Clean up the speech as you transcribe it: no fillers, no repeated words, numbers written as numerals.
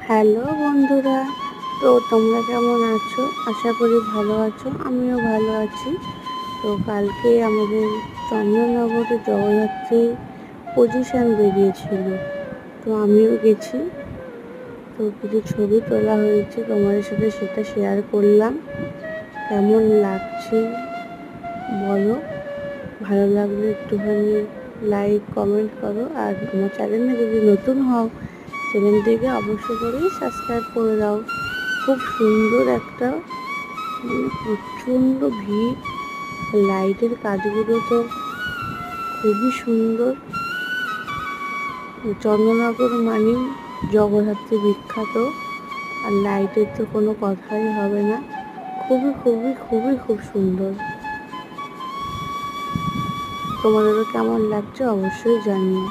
Hello বন্ধুরা, তো তোমরা কেমন আছো? আশা করি ভালো আছো, আমিও ভালো আছি। তো কালকে আমাদের চন্দননগরে জগদ্ধাত্রী পজিশন বেরিয়েছিল, তো আমিও গেছি। তো কিছু ছবি তোলা হয়েছে, তোমাদের সাথে সেটা শেয়ার করলাম। কেমন লাগছে বলো, ভালো লাগলে একটুখানি লাইক কমেন্ট করো। আর আমার চ্যানেলে যদি নতুন হও, চ্যানেলটিকে অবশ্য করেই সাবস্ক্রাইব করে দাও। খুব সুন্দর একটা প্রচণ্ড ভিড়, লাইটের কাজগুলো তো খুবই সুন্দর। চন্দননগর মানেই জগদ্ধাত্রী বিখ্যাত, আর লাইটের তো কোনো কথাই হবে না। খুবই খুবই খুবই খুব সুন্দর। তোমাদেরও কেমন লাগছে অবশ্যই জানিও।